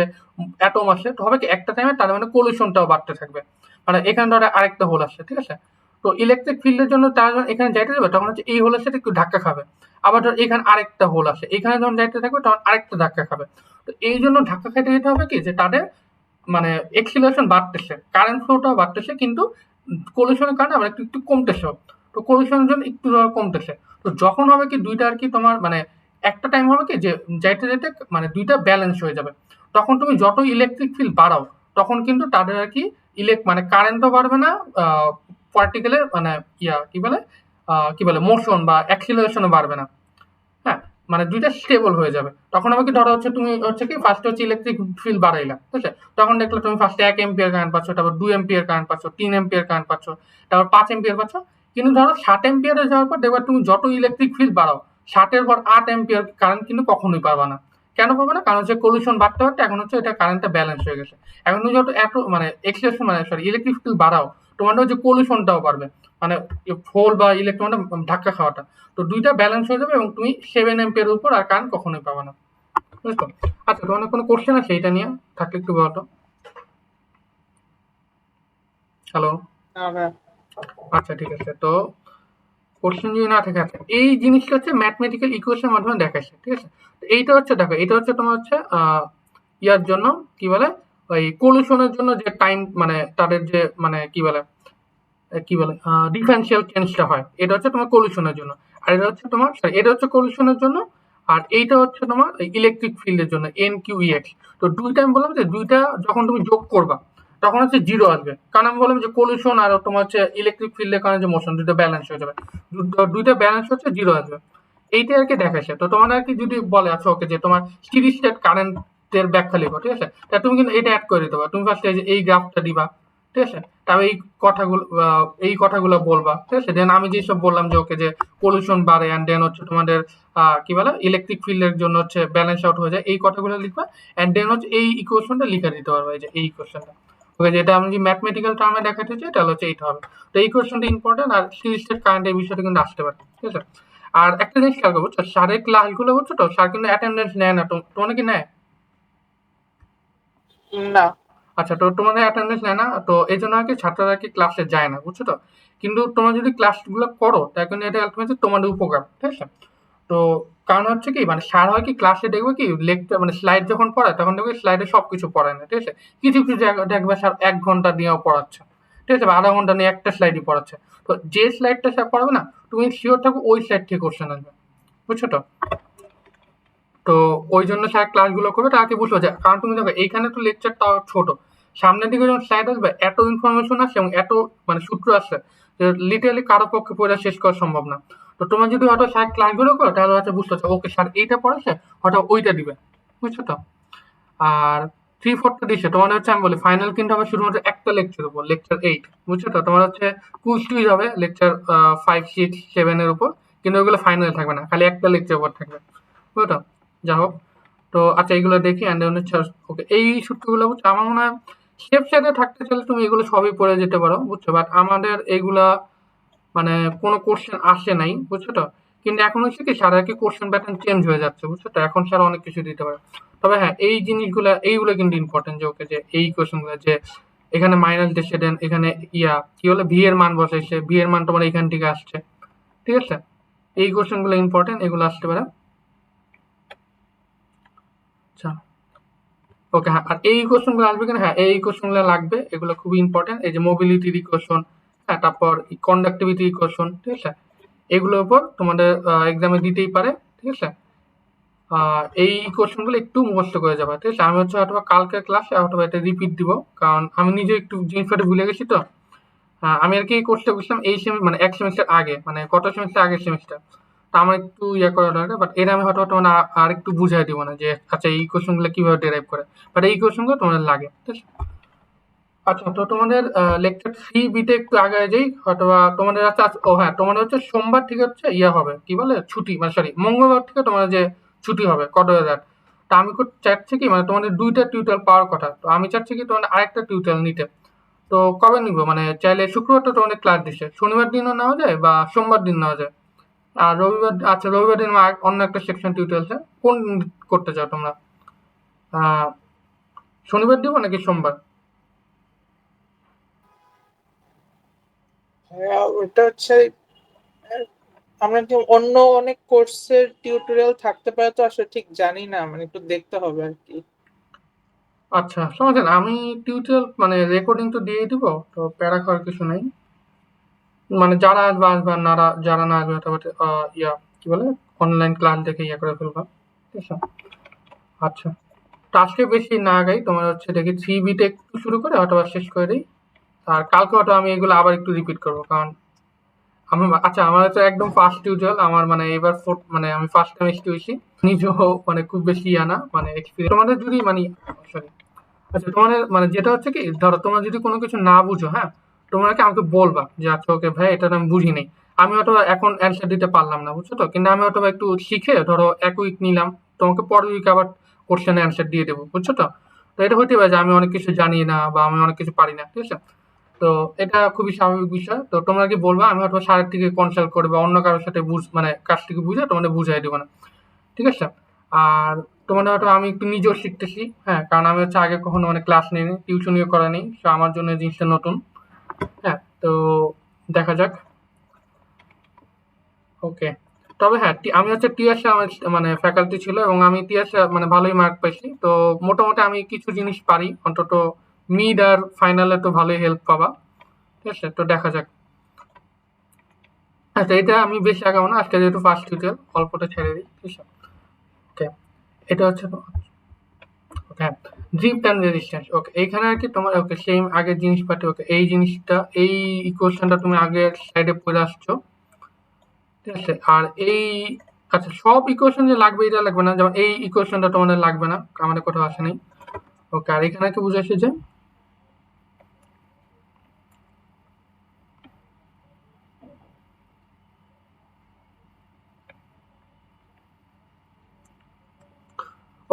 অ্যাটম আসে, তো হবে কি একটা টাইমে তার মানে পলিউশনটাও বাড়তে থাকবে। মানে এখানে ধরো আরেকটা হোল আসছে, ঠিক আছে। তো ইলেকট্রিক ফিল্ডের জন্য তার যখন এখানে যাইতে যাবে তখন হচ্ছে এই হোলের সাথে একটু ধাক্কা খাবে। আবার ধর এখানে আরেকটা হোল আসে, এখানে যখন যাইতে থাকবে তখন আরেকটা ধাক্কা খাবে। তো এই জন্য ধাক্কা খাইতে যেতে হবে কি, যে তাদের মানে এক্সিলারেশন বাড়তেছে, কারেন্ট ফ্লোটাও বাড়তেছে, কিন্তু কলিশনের কারণে আবার একটু একটু কমতেছে। তো কলিশনের জন্য একটু কমতেছে। তো যখন হবে কি দুইটা আর কি তোমার মানে একটা টাইম হবে কি, যে যাইতে যেতে মানে দুইটা ব্যালেন্স হয়ে যাবে, তখন তুমি যত ইলেকট্রিক ফিল্ড বাড়াও তখন কিন্তু তাদের আর কি মানে কারেন্টও বাড়বে না, পার্টিকেলের মানে কি বলে মোশন বা অ্যাক্সিলারেশনও বাড়বে না। হ্যাঁ, মানে দুইটা স্টেবল হয়ে যাবে। তখন হবে কি, ধরো হচ্ছে তুমি হচ্ছে কি ফার্স্ট হচ্ছে ইলেকট্রিক ফিল্ড বাড়াইলা, ঠিক আছে, তখন দেখলে তুমি ফার্স্টে 1 এম্পিয়ার কারেন্ট পাচ্ছ, তারপর 2 এম্পিয়ার কারেন্ট পাচ্ছ, 3 এম্পিয়ার কারেন্ট পাচ্ছ, তারপর 5 এম্পিয়ার পাচ্ছ। কিন্তু ধরো 60 এম্পিয়ারে যাওয়ার পর দেখবে তুমি যত ইলেকট্রিক ফিল্ড বাড়াও, 60-এর পর 8 এম্পিয়ার কারেন্ট কিন্তু কখনোই পাবা না। কেন পাবে না, কারণ হচ্ছে পলিউশন বাড়তে বাড়তে এখন হচ্ছে এটা কারেন্টটা ব্যালেন্স হয়ে গেছে। এখন তুমি যত এত মানে এক্সিলারেশন মানে সরি ইলেকট্রিক ফিল্ড বাড়াও, তোমার হচ্ছে পলিউশনটাও বাড়বে, মানে হোল বা ইলেকট্রনটা ধাক্কা খাওয়াটা। তো দুইটা ব্যালেন্স হয়ে যাবে এবং তুমি 7 এম্পিয়ার উপর আর কারেন্ট কখনোই পাবে না। বুঝছো? আচ্ছা, তোমার কোনো কোশ্চেন আছে এটা নিয়ে? থাকলে একটু বলো তো। হ্যালো? না ভাইয়া। আচ্ছা, ঠিক আছে। তো কোশ্চেন যদি না থাকে, আচ্ছা, এই জিনিসটা হচ্ছে ম্যাথমেটিক্যাল ইকুয়েশনের মাধ্যমে দেখাচ্ছে, ঠিক আছে? তো এইটা হচ্ছে, দেখো, এটা হচ্ছে তোমার হচ্ছে ইয়ার জন্য কি বলে, ওই কলুশনের জন্য যে টাইম, মানে তাদের যে মানে কি বলে ডিফারেন্সিয়াল চেঞ্জটা হয়, এটা হচ্ছে তোমার কলুশনের জন্য। আর এটা হচ্ছে তোমার, sorry, এটা হচ্ছে কলুশনের জন্য। আর এইটা হচ্ছে তোমার ইলেকট্রিক ফিল্ডের জন্য, এন কিউ ই এক্স। তো দুইটা আমি বললাম যে দুইটা যখন তুমি যোগ করবা তখন হচ্ছে জিরো আসবে, কারণ আমি বললাম যে কলুশন আর তোমার হচ্ছে ইলেকট্রিক ফিল্ডের কারণে যে মোশন দুটো ব্যালেন্স হয়ে যাবে, দুইটা ব্যালেন্স হচ্ছে জিরো আসবে। এইটা আর কি দেখাচ্ছে। তো তোমার আর কি যদি বলে, আচ্ছা ওকে, যে তোমার স্টেডি স্টেট কারেন্টের ব্যাখ্যা লিখো, ঠিক আছে? তা তুমি কিন্তু এটা অ্যাড করে দিতে পারো। তুমি ফার্স্টে এই গ্রাফটা দিবা, ঠিক আছে? তারপর এই কথাগুলো বলবা, ঠিক আছে? দেন আমি যেসব বললাম যে ওকে, যে পলিউশন বাড়ে অ্যান্ড দেন হচ্ছে তোমাদের কি বলে ইলেকট্রিক ফিল্ডের জন্য হচ্ছে ব্যালেন্স আউট হয়ে যায়, এই কথাগুলো লিখবা। অ্যান্ড দেন হচ্ছে এই ইকুয়েশনটা লিখে দিতে পারবে, এই যে এই ইকুয়েশনটা। ওকে, যেটা আমি যে ম্যাথমেটিক্যাল টার্মে দেখাতে চাই তাহলে হচ্ছে এইটা হবে। তো এই কোয়েশনটা ইম্পর্টেন্ট, আর সিরিজের কারেন্ট এই বিষয়টা কিন্তু আসতে পারে, ঠিক আছে? আর একটা জিনিস খেয়াল করবো, স্যারের ক্লাসগুলো হচ্ছে তো স্যার কিন্তু অ্যাটেন্ডেন্স নেয় না, তোমার কি নেয়? না। আচ্ছা, তো তোমাদের অ্যাটেন্ডেন্স নেয় না, তো এই জন্য আর কি ছাত্ররা কি ক্লাসে যায় না, বুঝছো তো? কিন্তু তোমরা যদি ক্লাসগুলো করো তাই কিন্তু এটা আলটিমেটলি তোমাদের উপকার, ঠিক আছে? তো কারণ হচ্ছে কি, মানে স্যার হয় কি ক্লাসে দেখবে কি লেকচার মানে স্লাইড যখন পড়ায় তখন দেখবে স্লাইডে সবকিছু পড়ায় না, ঠিক আছে? কিছু কিছু জায়গা দেখবে স্যার 1 ঘন্টা নিয়েও পড়াচ্ছে, ঠিক আছে? বা আধা ঘন্টা নিয়ে একটা স্লাইডই পড়াচ্ছে। তো যে স্লাইডটা স্যার পড়াবে না, তুমি শিওর থাকো ওই স্লাইড থেকে কোশ্চেন আসবে, বুঝছো তো? তো ওই জন্য স্যার ক্লাসগুলো করবে, তাকে বুঝলো যে, কারণ তুমি দেখো এইখানে তো লেকচারটা ছোট, সামনের দিকে যখন স্লাইড আসবে এত ইনফরমেশন আসছে এবং এত মানে সূত্র আসছে যে লিটারালি কারো পক্ষে পড়ে শেষ করা সম্ভব না। তো তোমার যদি হয়তো স্যার ক্লাসগুলো করো তাহলে হয়তো বুঝতে পারছো ওকে স্যার এইটা পড়াচ্ছে, হয়তো ওইটা দিবে, বুঝছো তো? আর 3/4 দিচ্ছে তোমার হচ্ছে, আমি বলি ফাইনাল কিন্তু হবে শুধুমাত্র একটা লেকচার উপর, লেকচার 8, বুঝছো তো? তোমার হচ্ছে কুইজ টুইজ হবে লেকচার 5, 6, 7 এর উপর, কিন্তু ওগুলো ফাইনাল থাকবে না, খালি একটা লেকচার উপর থাকবে, বুঝলো তো? যা হোক, তো আচ্ছা এইগুলো দেখি অ্যান্ড দেন হচ্ছে ওকে, এই সূত্রগুলো বুঝছো আমার মনে হয় স্টেপ সাইডে থাকতে চাইলে তুমি এগুলো সবই পড়ে যেতে পারো, বুঝছো? বাট আমাদের এইগুলা মানে কোনো কোশ্চেন আসে নাই, বুঝছো তো? কিন্তু এখন হচ্ছে কি সারা কি কোশ্চেন প্যাটার্ন চেঞ্জ হয়ে যাচ্ছে, বুঝছো তো? এখন সারা অনেক কিছু দিতে পারে। তবে হ্যাঁ, এই জিনিসগুলা এইগুলো কিন্তু ইম্পর্টেন্ট, যে ওকে, যে এই কোশ্চেনগুলো, যে এখানে মাইনাস দিচ্ছে, দেন এখানে কি হলো ভি এর মান বসাইছে, ভি এর মান তোমার এখান থেকে আসছে, ঠিক আছে? এই কোশ্চেনগুলো ইম্পর্টেন্ট, এগুলো আসতে পারে। আচ্ছা, ওকে, হ্যাঁ, আর এই কোশ্চেনগুলো আসবে কিনা, হ্যাঁ এই কোশ্চেনগুলো লাগবে, এগুলো খুবই ইম্পর্টেন্ট। এই যে মোবিলিটির ইকুয়েশন, হ্যাঁ, তারপর কন্ডাক্টিভিটি ইকুয়েশন, ঠিক আছে? এগুলোর উপর তোমাদের এক্সামে দিতেই পারে, ঠিক আছে? এই কোশ্চেনগুলো একটু মুখস্থ করে যাবে, ঠিক আছে? আমি হচ্ছে হয়তো কালকের ক্লাসে হয়তো এটা রিপিট দিব, কারণ আমি নিজে একটু জিনিসটা ভুলে গেছি তো। আমি আর কি এই কোর্সটা বুঝলাম এই মানে এক সেমিস্টার আগে, মানে কত সেমিস্টার আগের সেমিস্টার। তা আমার একটু করা দরকার, বাট এর আমি হয়তো তোমার আর একটু বুঝাই দিব না যে আচ্ছা এই কোশ্চেনগুলো কিভাবে ডেরাইভ করে, বাট এই কোশ্চেনগুলো তোমাদের লাগে, ঠিক আছে? আচ্ছা, তো তোমাদের লেকচার 3 বিতে একটু আগে যাই, হয়তো তোমাদের ও হ্যাঁ, তোমাদের হচ্ছে সোমবার থেকে হচ্ছে হবে কি বলে ছুটি, মানে সরি মঙ্গলবার থেকে তোমাদের যে ছুটি হবে কত হাজার। তা আমি চাচ্ছি কি, মানে তোমাদের 2টা টিউটোরিয়াল পাওয়ার কথা, তো আমি চাচ্ছি কি তোমাদের আরেকটা টিউটোরিয়াল নিতে। তো কবে নিব, মানে চাইলে শুক্রবার তো তোমাদের ক্লাস দিচ্ছে, শনিবার দিনও নেওয়া যায় বা সোমবার দিন নেওয়া যায়। আর রবিবার, আচ্ছা রবিবার দিন আমার অন্য একটা সেকশন টিউটোরিয়াল আছে, কোন করতে চাও তোমরা? আহ শনিবার দিব নাকি সোমবার? ভাইয়া ওটা হচ্ছে আহ, আমরা কি অন্য অনেক কোর্সের টিউটোরিয়াল থাকতে পারে, তো আসলে ঠিক জানি না, মানে একটু দেখতে হবে আর কি। আচ্ছা, সমস্যা না, আমি টিউটোরিয়াল মানে রেকর্ডিং তো দিয়ে দিব, তো প্যারা খাওয়ার কিছু নেই। মানে যারা আসবে আসবে, আর যারা না আসবে হয়তো কি বলে অনলাইন ক্লাস দেখে করে ফেলবা, ঠিক আছে? আচ্ছা, তো আজকে বেশি না আগাই, তোমার হচ্ছে দেখি 3 বিতে একটু শুরু করে হয়তো বা শেষ করে দিই। আর কালকে হয়তো আমি এগুলো আবার একটু রিপিট করবো, কারণ আমি, আচ্ছা, আমার হচ্ছে একদম ফার্স্ট টিউটোরিয়াল আমার, মানে এবার মানে আমি ফার্স্ট টাইম এসে হয়েছি, নিজেও মানে খুব বেশি না মানে এক্সপিরিয়েন্স। তোমাদের যদি মানে সরি, আচ্ছা তোমাদের মানে যেটা হচ্ছে কি, ধরো তোমরা যদি কোনো কিছু না বুঝো, হ্যাঁ, তোমরা কি আমাকে বলবা যে আচ্ছা ওকে ভাই এটা তো আমি বুঝি নাই, আমি হয়তো এখন অ্যান্সার দিতে পারলাম না, বুঝছো তো? কিন্তু আমি হয়তো বা একটু শিখে ধরো 1 উইক নিলাম, তোমাকে পরের উইক আবার কোশ্চেন অ্যান্সার দিয়ে দেবো, বুঝছো তো? তো এটা হতে পারে যে আমি অনেক কিছু জানি না বা আমি অনেক কিছু পারি না, ঠিক আছে? তো এটা খুবই স্বাভাবিক বিষয়। তো তোমরা কি বলবা, আমি হয়তো স্যারের থেকে কনসাল্ট করে বা অন্য কারোর সাথে মানে কাছ থেকে বুঝে তোমাদের বুঝাই দেবো না, ঠিক আছে? আর তোমার হয়তো আমি একটু নিজেও শিখতেছি, হ্যাঁ, কারণ আমি হচ্ছে আগে কখনো মানে ক্লাস নিইনি, টিউশনিও করা নেই, তো আমার জন্য এই জিনিসটা নতুন। হ্যাঁ, তো দেখা যাক। ওকে, তবে হ্যাঁ, আমি হচ্ছে টিএসএ আমার মানে ফ্যাকাল্টি ছিল, এবং আমি টিএসএ মানে ভালোই মার্ক পাইছি, তো মোটামুটি আমি কিছু জিনিস পারি অন্তত। মিড আর ফাইনালে তো ভালোই হেল্প পাবা। ঠিক আছে, তো দেখা যাক। আচ্ছা, এটা আমি বেশি আগাবো না, আজকে যেহেতু ফার্স্ট টিউটোরিয়াল অল্পটা ছেড়ে দিই। ঠিক আছে, ওকে, এটা হচ্ছে ওকে, ড্রিফট অ্যান্ড রেজিস্ট্যান্স। ওকে, এইখানে আর কি তোমার ওকে সেম আগের জিনিসপাতি। ওকে, এই জিনিসটা এই ইকুয়েশনটা তুমি আগের স্লাইডে পড়ে আসছো। ঠিক আছে, আর এই আচ্ছা, সব ইকুয়েশন যে লাগবে এটা লাগবে না, যেমন এই ইকুয়েশনটা তোমাদের লাগবে না, আমাদের কোথাও আসে নাই। ওকে, আর এখানে কি বুঝাইছে যে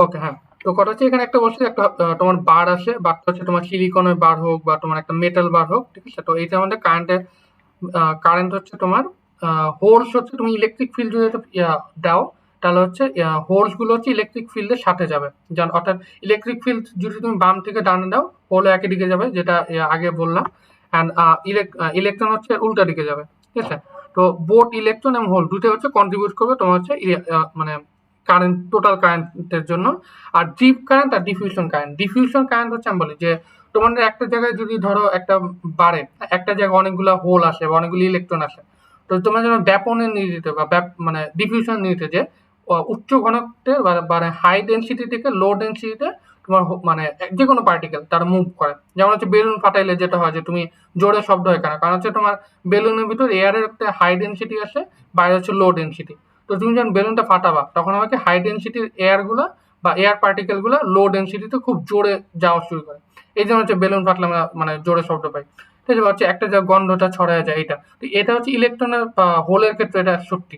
ওকে, হ্যাঁ, তো কথা হচ্ছে এখানে একটা বলছে একটা তোমার বার আসে, বারটা হচ্ছে তোমার সিলিকনের বার হোক বা তোমার একটা মেটাল বার হোক। ঠিক আছে, তো এইটা আমাদের কারেন্টের কারেন্ট হচ্ছে তোমার হোলস হচ্ছে, তুমি ইলেকট্রিক ফিল্ড যদি একটা দাও, তাহলে হচ্ছে হোলস গুলো হচ্ছে ইলেকট্রিক ফিল্ডের সাথে যাবে। যেমন অর্থাৎ ইলেকট্রিক ফিল্ড যদি তুমি বাম থেকে ডানে দাও, হোল একই দিকে যাবে, যেটা আগে বললাম। অ্যান্ড ইলেকট্রন হচ্ছে উল্টা দিকে যাবে। ঠিক আছে, তো বোথ ইলেকট্রন এবং হোল দুটো হচ্ছে কন্ট্রিবিউট করবে তোমার হচ্ছে মানে কারেন্ট, টোটাল কারেন্টের জন্য। আর ড্রিপ কারেন্ট আর ডিফিউশন কারেন্ট, ডিফিউশন কারেন্ট হচ্ছে আমি বলি যে তোমাদের একটা জায়গায় যদি ধরো একটা বারে একটা জায়গায় অনেকগুলো হোল আসে বা অনেকগুলো ইলেকট্রন আসে, তো তোমার যেন ব্যাপনে নিয়ে যেতে বা মানে ডিফিউশন নিয়ে যেতে, যে উচ্চ ঘনত্বের মানে হাই ডেন্সিটি থেকে লো ডেন্সিটিতে তোমার মানে যে কোনো পার্টিকেল তারা মুভ করে। যেমন হচ্ছে বেলুন ফাটাইলে যেটা হয় যে তুমি জোরে শব্দ হয় কেন, কারণ হচ্ছে তোমার বেলুনের ভিতর এয়ারের একটা হাই ডেন্সিটি আসে, বাইরে হচ্ছে লো ডেন্সিটি। তো তুমি যখন বেলুনটা ফাটাবা তখন আমাকে হাই ডেন্সিটির এয়ার গুলা বা এয়ার পার্টিকেল গুলা লো ডেন্সিটিতে খুব জোরে যাওয়া শুরু করে। এই জন্য হচ্ছে বেলুন ফাটলে আমরা মানে জোরে শব্দ পাই। ঠিক আছে, হচ্ছে একটা যা গন্ধটা ছড়ায় যায় এটা, তো এটা হচ্ছে ইলেকট্রনের বা হোলের ক্ষেত্রে এটা সত্যি।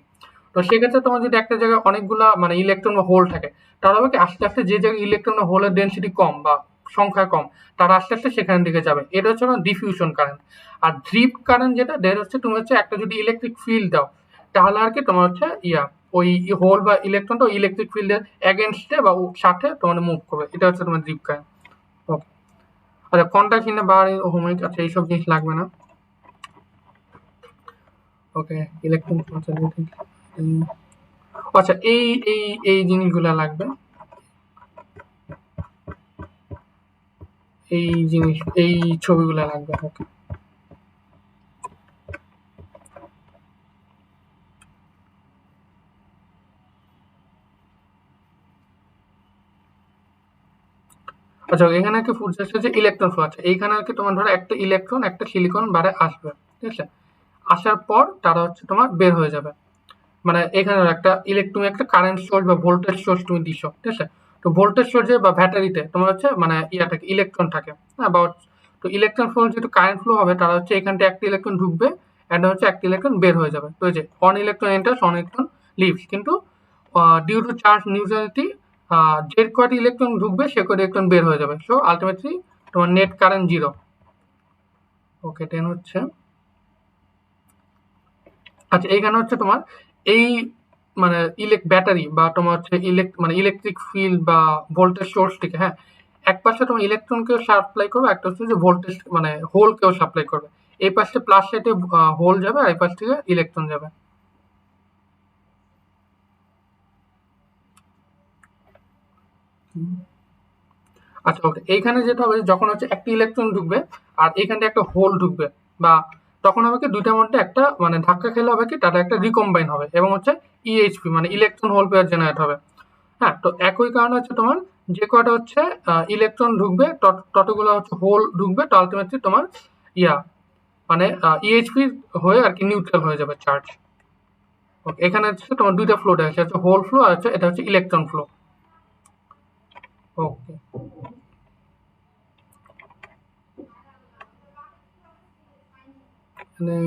তো সেক্ষেত্রে তোমার যদি একটা জায়গায় অনেকগুলা মানে ইলেকট্রন বা হোল থাকে, তাহলে হবে কি আস্তে আস্তে যে জায়গায় ইলেকট্রন বা হোলের ডেন্সিটি কম বা সংখ্যা কম, তারা আস্তে আস্তে সেখানের দিকে যাবে। এটা হচ্ছে ডিফিউশন কারেন্ট। আর ড্রিপ কারেন্ট যেটা দেয় হচ্ছে তুমি হচ্ছে একটা যদি ইলেকট্রিক ফিল্ড দাও, তাহলে আর কি তোমার হচ্ছে ওই হোল বা ইলেকট্রনটা ইলেকট্রিক ফিল্ডের এগেনস্টে বা সাথে তোমার মুভ করবে। এটা হচ্ছে তোমার ড্রিপ কারেন্ট। ওকে, আচ্ছা, কন্টাক্ট ইন বার হোমিক, আচ্ছা এইসব জিনিস লাগবে না। ওকে, ইলেকট্রন আচ্ছা, এই এই এই জিনিসগুলা লাগবে, এই জিনিস এই ছবিগুলা লাগবে। ওকে, আচ্ছা, এখানে কি ফুড যে ইলেকট্রন ফ্লো আছে, এইখানে আর কি তোমার ধরো একটা ইলেকট্রন একটা সিলিকন বারে আসবে। ঠিক আছে, আসার পর তারা হচ্ছে তোমার বের হয়ে যাবে। মানে এখানে একটা তুমি একটা কারেন্ট সোর্স বা ভোল্টেজ সোর্স তুমি দিছো। ঠিক আছে, তো ভোল্টেজ সোর্সে বা ব্যাটারিতে তোমার হচ্ছে মানে থাকে ইলেকট্রন থাকে। হ্যাঁ, বা তো ইলেকট্রন ফ্লো যেহেতু কারেন্ট ফ্লো হবে, তারা হচ্ছে এখানটা একটা ইলেকট্রন ঢুকবে, এন্ড হচ্ছে একটা ইলেকট্রন বের হয়ে যাবে। তো এই যে one electron enters, one electron leaves, কিন্তু ডিউ টু চার্জ নিউট্রালিটি যে কয়টি ইলেকট্রন ঢুকবে সে কয়টি ইলেকট্রন বের হয়ে যাবে। সো আলটিমেটলি তোমার নেট কারেন্ট জিরো। ওকে, 10 হচ্ছে। আচ্ছা, এইখানে হচ্ছে তোমার এই মানে ব্যাটারি বা তোমার হচ্ছে মানে ইলেকট্রিক ফিল্ড বা ভোল্টেজ সোর্স থেকে, হ্যাঁ, এক পাশে তোমার ইলেকট্রনকেও সাপ্লাই করবে, একটা হচ্ছে যে ভোল্টেজ মানে হোলকেও সাপ্লাই করবে। এই পাশে প্লাস সাইডে হোল যাবে আর এই পাশ থেকে ইলেকট্রন যাবে। আচ্ছা, ওকে, এইখানে যেটা হবে যখন হচ্ছে একটা ইলেকট্রন ঢুকবে আর এইখানটা একটা হোল ঢুকবে, বা তখন হবে কি দুইটার মধ্যে একটা মানে ধাক্কা খেলে হবে কি তাদের একটা রিকম্বাইন হবে এবং হচ্ছে ইএইচপি মানে ইলেকট্রন হোল পেয়ার জেনারেট হবে। হ্যাঁ, তো একই কারণে হচ্ছে তোমার যে কয়টা হচ্ছে ইলেকট্রন ঢুকবে ততগুলো হচ্ছে হোল ঢুকবে, তো আলটিমেটলি তোমার ইয়া মানে ইএইচপি হয়ে আর কি নিউট্রাল হয়ে যাবে চার্জ। ওকে, এখানে হচ্ছে তোমার দুইটা ফ্লো দেখা যাচ্ছে, হোল ফ্লো আর হচ্ছে এটা হচ্ছে ইলেকট্রন ফ্লো। ওকে, মানে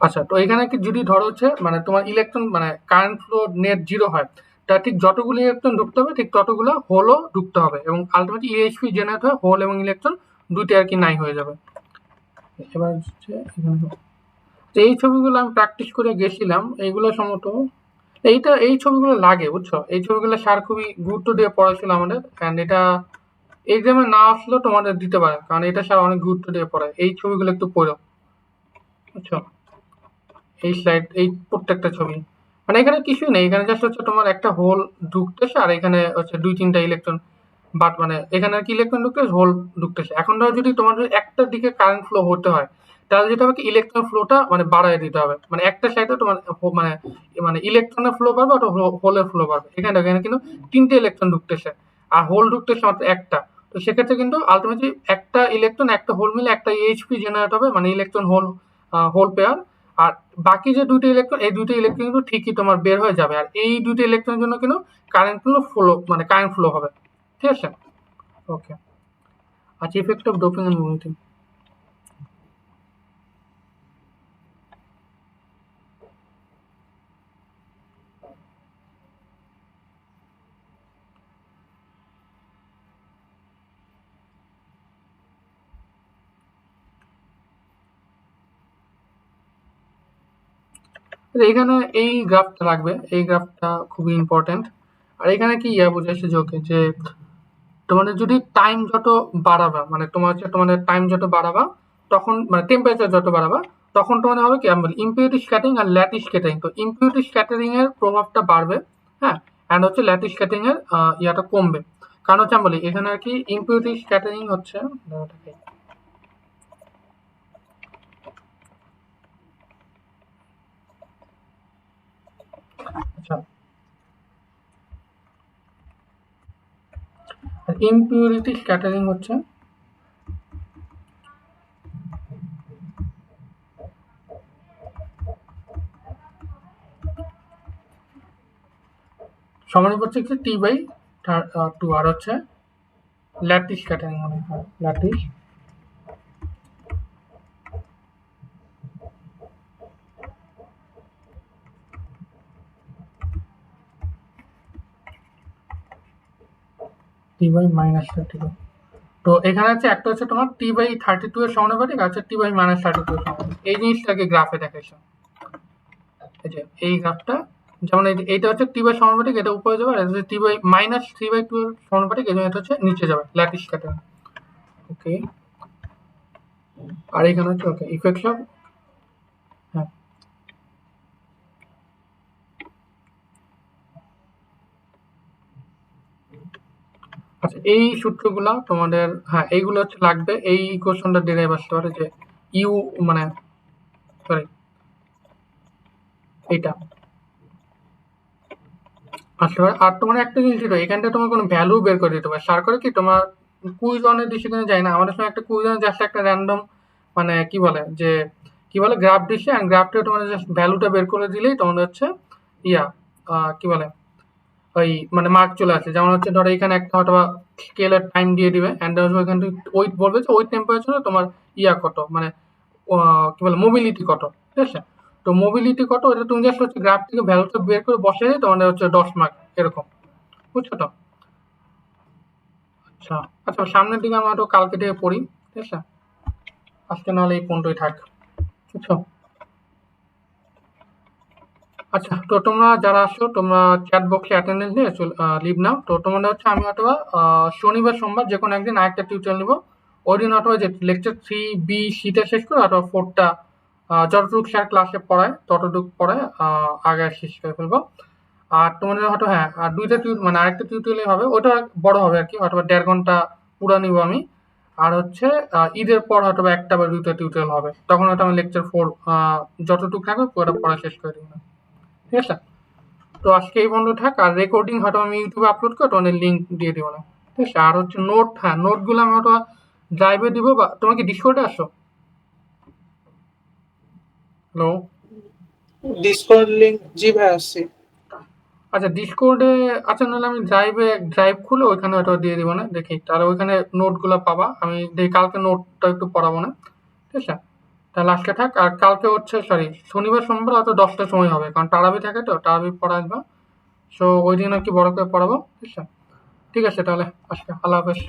আচ্ছা, তো এখানে কি যদি ধরো হচ্ছে মানে তোমার ইলেকট্রন মানে কারেন্ট ফ্লো নেট জিরো হয়, তা ঠিক যতগুলো ইলেকট্রন ঢুকতে হবে ঠিক ততগুলো হোলও ঢুকতে হবে, এবং আলটিমেটলি ইএইচপি জেনারেট হয়ে হোল এবং ইলেকট্রন দুইটা আর কি নাই হয়ে যাবে। এবার হচ্ছে তো এই ছবিগুলো আমি প্র্যাকটিস করে গেছিলাম, এইগুলো সম্ভবত এই ছবিগুলো লাগে, বুঝছো? এই ছবিগুলো স্যার খুবই গুরুত্ব দিয়ে পড়াছিল আমাদের, অ্যান্ড এটা এক্সামে না আসলেও তোমাদের দিতে পারে, কারণ এটা স্যার অনেক গুরুত্ব দিয়ে পড়ায়। এই ছবিগুলো একটু পড়ো, বুঝছো? এই স্লাইড, এই প্রত্যেকটা ছবি, মানে এখানে কিছুই নেই, এখানে জাস্ট হচ্ছে তোমার একটা হোল ঢুকতেছে আর এখানে হচ্ছে 2-3টা ইলেকট্রন, বাট মানে এখানে আর কি ইলেকট্রন ঢুকতেছে, হোল ঢুকতেছে। এখন ধরো যদি তোমাদের একটা দিকে কারেন্ট ফ্লো হতে হয়, তাহলে যেটা হবে কি ইলেকট্রন ফ্লোটা মানে বাড়ায় দিতে হবে, মানে একটা সাইডে তোমার মানে মানে ইলেকট্রনের ফ্লো বাড়বে আর হোলের ফ্লো বাড়বে। এখানে দেখো, এখানে কিন্তু 3টে ইলেকট্রন ঢুকতেছে আর হোল ঢুকতেছে মাত্র একটা। তো সেক্ষেত্রে কিন্তু আলটিমেটলি একটা ইলেকট্রন একটা হোল মিলে একটা এইচপি জেনারেট হবে, মানে ইলেকট্রন হোল হোল পেয়ার। আর বাকি যে দুটো ইলেকট্রন, এই দুটো ইলেকট্রন কিন্তু ঠিকই তোমার বের হয়ে যাবে, আর এই দুটো ইলেকট্রনের জন্য কিন্তু কারেন্ট ফ্লো মানে কারেন্ট ফ্লো হবে, ঠিক আছে? ওকে, আচ্ছা, effect of doping and moving. এখানে এই গ্রাফটা লাগবে, এই গ্রাফটা খুবই ইম্পর্টেন্ট। আর এখানে কি বোঝাচ্ছে যে তোমাদের যদি টাইম যত বাড়াবা, মানে তোমাদের টাইম যত বাড়াবা, তখন মানে টেম্পারেচার যত বাড়াবা, তখন তোমাদের হবে কি আমরা ইম্পিউরিটি স্ক্যাটারিং আর ল্যাটিস স্ক্যাটারিং। তো ইম্পিউরিটি স্ক্যাটারিং এর প্রভাবটা বাড়বে, হ্যাঁ, অ্যান্ড হচ্ছে ল্যাটিস স্ক্যাটারিং এর ইয়াটা কমবে। কারণ হচ্ছে আমি বলি এখানে আর কি ইম্পিউরিটি স্ক্যাটারিং হচ্ছে, আচ্ছা, ইম্পিউরিটি স্ক্যাটারিং হচ্ছে সমানুপাতিক হচ্ছে T/2, আর হচ্ছে ল্যাটিস স্ক্যাটারিং মনে হয়, ল্যাটিস T/-32। তো এখানে হচ্ছে একটা হচ্ছে তোমার T/32 এর সমানুপাতিক, আর হচ্ছে T/-32 এর সমানুপাতিক। এই জিনিসটাকে গ্রাফে দেখাইছে, এই যে এই গ্রাফটা, যেমন এইটা হচ্ছে T/, সমানুপাতিক, এটা উপরে যাবে, আর এটা হচ্ছে T/-3/2 এর সমানুপাতিক, এই জন্য এটা হচ্ছে নিচে যাবে, ল্যাটিস স্ক্যাটারিং। ওকে, আর এখানে হচ্ছে ওকে ইফেক্টস অফ, হ্যাঁ, আচ্ছা, এই সূত্রগুলা তোমাদের, হ্যাঁ, এইগুলো হচ্ছে লাগবে, এই কোশ্চেনটা ডিরাইভ আসতে পারে যে ইউ মানে সরি এইটা আসতে পারে। আর তোমার একটা জিনিস যেটা এখানটা তোমার কোনো ভ্যালু বের করে দিতে পারে, সার করে কি তোমার কুইজ অনের ডিসিশনে যায় না, আমাদের সময় একটা কুইজ অনে জাস্ট একটা র্যান্ডম মানে কি বলে গ্রাফ দিচ্ছে, অ্যান্ড গ্রাফটা তোমাদের জাস্ট ভ্যালুটা বের করে দিলেই তোমাদের হচ্ছে ইয়া কি বলে ওই মানে মার্ক চলে আসে। যেমন হচ্ছে ধরো এখানে একটা হয়তো স্কেলের টাইম দিয়ে দিবে, অ্যান্ড ওইখান থেকে ওই বলবে যে ওই টেম্পারেচারে তোমার কত, মানে কি বলে মোবিলিটি কত, ঠিক আছে? তো মোবিলিটি কত, এটা তুমি জাস্ট হচ্ছে গ্রাফ থেকে ভ্যালুটা বের করে বসে তোমাদের হচ্ছে 10 মার্ক এরকম, বুঝছো তো? আচ্ছা, আচ্ছা, সামনের দিকে আমরা একটু কালকে থেকে পড়ি, ঠিক আছে? আজকে নাহলে এই পর্যন্তই থাক, বুঝছো? আচ্ছা, তো তোমরা যারা আসছো তোমরা চ্যাট বক্সে অ্যাটেন্ডেন্স নিয়ে লিভ নাও। তো তোমাদের হচ্ছে আমি অথবা শনিবার সোমবার যে কোনো একদিন আরেকটা টিউটোরিয়াল নিবো, ওই দিন অথবা যে লেকচার 3B/C-টা শেষ করে অথবা 4টা যতটুকু স্যার ক্লাসে পড়ায় ততটুকু পড়ায় আগে শেষ করে ফেলবো। আর তোমাদের হয়তো, হ্যাঁ, আর দুইটা মানে আরেকটা টিউটোরিয়াল হবে, ওটা বড় হবে আর কি, হয়তো 1.5 ঘন্টা পুরা নিবো আমি। আর হচ্ছে ঈদের পর হয়তো একটা বা দুইটা টিউটোরিয়াল হবে, তখন হয়তো আমি লেকচার 4 যতটুকু থাকবে পুরোটা পড়া শেষ করে দিব না, ঠিক আছে? তো আজকে এই বন্ধ থাক, আর রেকর্ডিং হয়তো আমি ইউটিউবে আপলোড করে তোমাদের লিঙ্ক দিয়ে দিব না, ঠিক আছে? আর হচ্ছে নোট, হ্যাঁ, নোটগুলো আমি হয়তো ড্রাইভে দিব, বা তোমার কি ডিসকর্ডে আসো? হ্যালো? ডিসকর্ড লিংক, জি ভাই আসছি। আচ্ছা, ডিসকর্ডে, আচ্ছা, নাহলে আমি ড্রাইভ খুলে ওইখানে হয়তো দিয়ে দিব না, দেখি তাহলে ওইখানে নোটগুলো পাবা। আমি দেখি কালকে নোটটা একটু পড়াবো না, ঠিক আছে? তাহলে আজকে থাক, আর কালকে হচ্ছে সরি শনিবার সোমবার হয়তো 10টার সময় হবে, কারণ তারাবি থাকে, তো তারাবি পড়া আসবা। সো ওই দিন আর কি বড় করে পড়াবো, ঠিক আছে? ঠিক আছে তাহলে আজকে আল্লাহ হাফেজ।